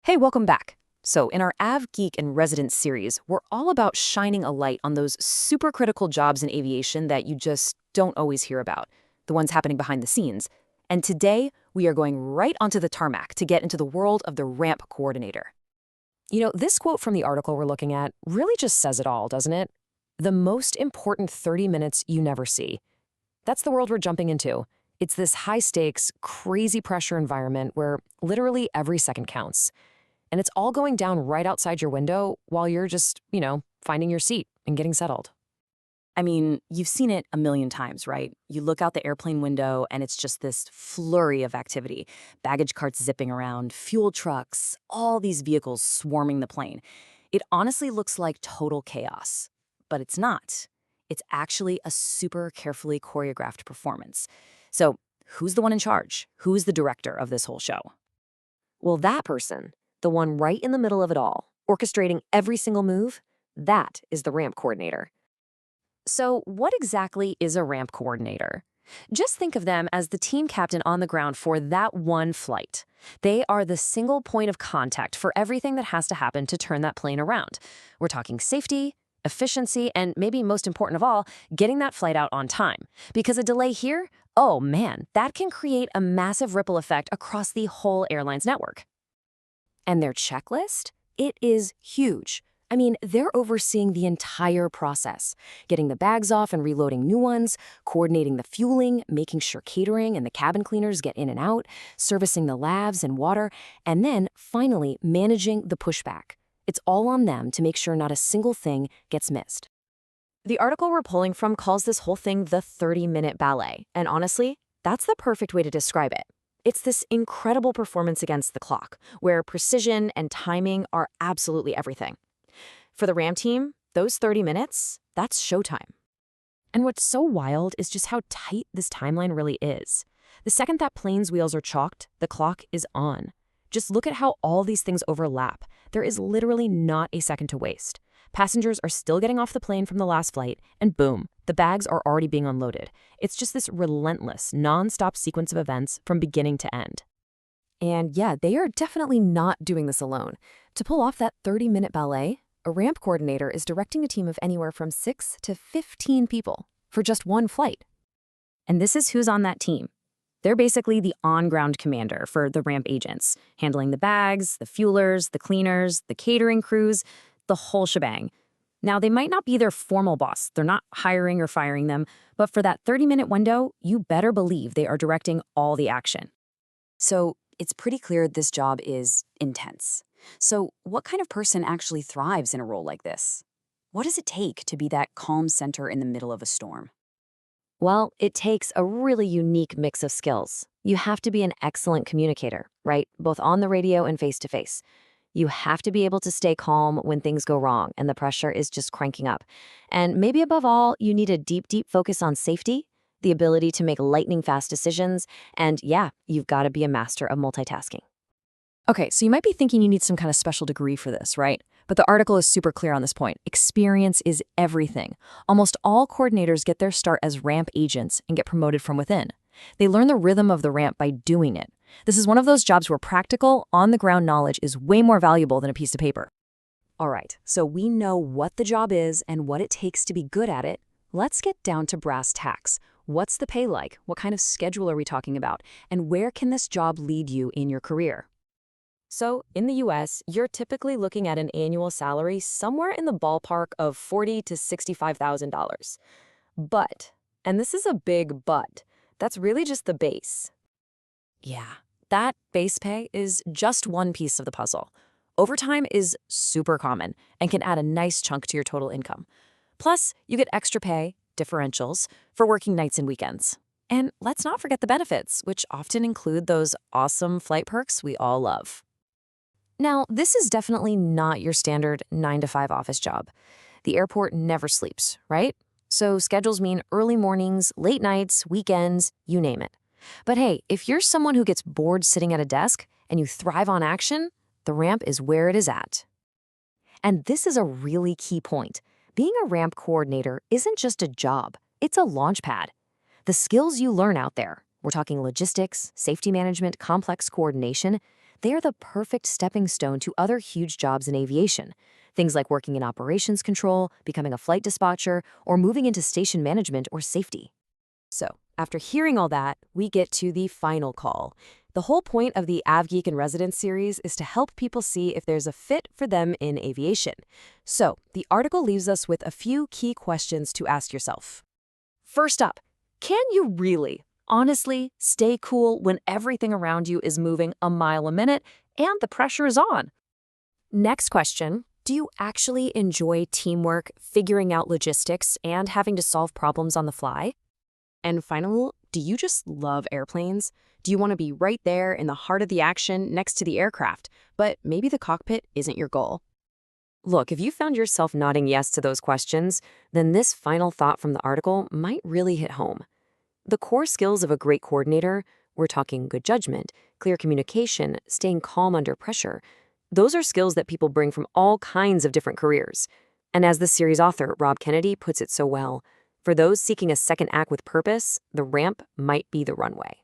Hey, welcome back. So, in our AvGeek and Residence series, we're all about shining a light on those super critical jobs in aviation that you just don't always hear about, the ones happening behind the scenes. And today, we are going right onto the tarmac to get into the world of the ramp coordinator. This quote from the article we're looking at really just says it all, doesn't it? The most important 30 minutes you never see. That's the world we're jumping into. It's this high-stakes, crazy pressure environment where literally every second counts. And it's all going down right outside your window while you're just, finding your seat and getting settled. I mean, you've seen it a million times, right? You look out the airplane window and it's just this flurry of activity. Baggage carts zipping around, fuel trucks, all these vehicles swarming the plane. It honestly looks like total chaos. But it's not. It's actually a super carefully choreographed performance. So who's the one in charge? Who's the director of this whole show? Well, that person, the one right in the middle of it all, orchestrating every single move, that is the ramp coordinator. So what exactly is a ramp coordinator? Just think of them as the team captain on the ground for that one flight. They are the single point of contact for everything that has to happen to turn that plane around. We're talking safety, efficiency, and maybe most important of all, getting that flight out on time. Because a delay here, oh man, that can create a massive ripple effect across the whole airline's network. And their checklist? It is huge. I mean, they're overseeing the entire process, getting the bags off and reloading new ones, coordinating the fueling, making sure catering and the cabin cleaners get in and out, servicing the labs and water, and then, finally, managing the pushback. It's all on them to make sure not a single thing gets missed. The article we're pulling from calls this whole thing the 30-minute ballet, and honestly, that's the perfect way to describe it. It's this incredible performance against the clock, where precision and timing are absolutely everything. For the Ram team, those 30 minutes, that's showtime. And what's so wild is just how tight this timeline really is. The second that plane's wheels are chalked, the clock is on. Just look at how all these things overlap. There is literally not a second to waste. Passengers are still getting off the plane from the last flight, and boom, the bags are already being unloaded. It's just this relentless, non-stop sequence of events from beginning to end. And yeah, they are definitely not doing this alone. To pull off that 30-minute ballet, a ramp coordinator is directing a team of anywhere from 6 to 15 people for just one flight. And this is who's on that team. They're basically the on-ground commander for the ramp agents, handling the bags, the fuelers, the cleaners, the catering crews, the whole shebang. Now, they might not be their formal boss. They're not hiring or firing them. But for that 30-minute window, you better believe they are directing all the action. So it's pretty clear this job is intense. So what kind of person actually thrives in a role like this? What does it take to be that calm center in the middle of a storm? Well, it takes a really unique mix of skills. You have to be an excellent communicator, right? Both on the radio and face-to-face. You have to be able to stay calm when things go wrong and the pressure is just cranking up. And maybe above all, you need a deep, deep focus on safety, the ability to make lightning-fast decisions, and yeah, you've got to be a master of multitasking. Okay, so you might be thinking you need some kind of special degree for this, right? But the article is super clear on this point. Experience is everything. Almost all coordinators get their start as ramp agents and get promoted from within. They learn the rhythm of the ramp by doing it. This is one of those jobs where practical, on-the-ground knowledge is way more valuable than a piece of paper. All right, so we know what the job is and what it takes to be good at it. Let's get down to brass tacks. What's the pay like? What kind of schedule are we talking about? And where can this job lead you in your career? So, in the US, you're typically looking at an annual salary somewhere in the ballpark of $40,000 to $65,000. But, and this is a big but, that's really just the base. Yeah, that base pay is just one piece of the puzzle. Overtime is super common and can add a nice chunk to your total income. Plus, you get extra pay, differentials, for working nights and weekends. And let's not forget the benefits, which often include those awesome flight perks we all love. Now, this is definitely not your standard 9-to-5 office job. The airport never sleeps, right? So schedules mean early mornings, late nights, weekends, you name it. But hey, if you're someone who gets bored sitting at a desk and you thrive on action, the ramp is where it is at. And this is a really key point. Being a ramp coordinator isn't just a job, it's a launch pad. The skills you learn out there, we're talking logistics, safety management, complex coordination, They are the perfect stepping stone to other huge jobs in aviation. Things like working in operations control, becoming a flight dispatcher, or moving into station management or safety. So, after hearing all that, we get to the final call. The whole point of the AvGeek in Residence series is to help people see if there's a fit for them in aviation. So, the article leaves us with a few key questions to ask yourself. First up, can you really, honestly, stay cool when everything around you is moving a mile a minute and the pressure is on? Next question, do you actually enjoy teamwork, figuring out logistics, and having to solve problems on the fly? And finally, do you just love airplanes? Do you want to be right there in the heart of the action next to the aircraft, but maybe the cockpit isn't your goal? Look, if you found yourself nodding yes to those questions, then this final thought from the article might really hit home. The core skills of a great coordinator, we're talking good judgment, clear communication, staying calm under pressure, those are skills that people bring from all kinds of different careers. And as the series author, Rob Kennedy, puts it so well, for those seeking a second act with purpose, the ramp might be the runway.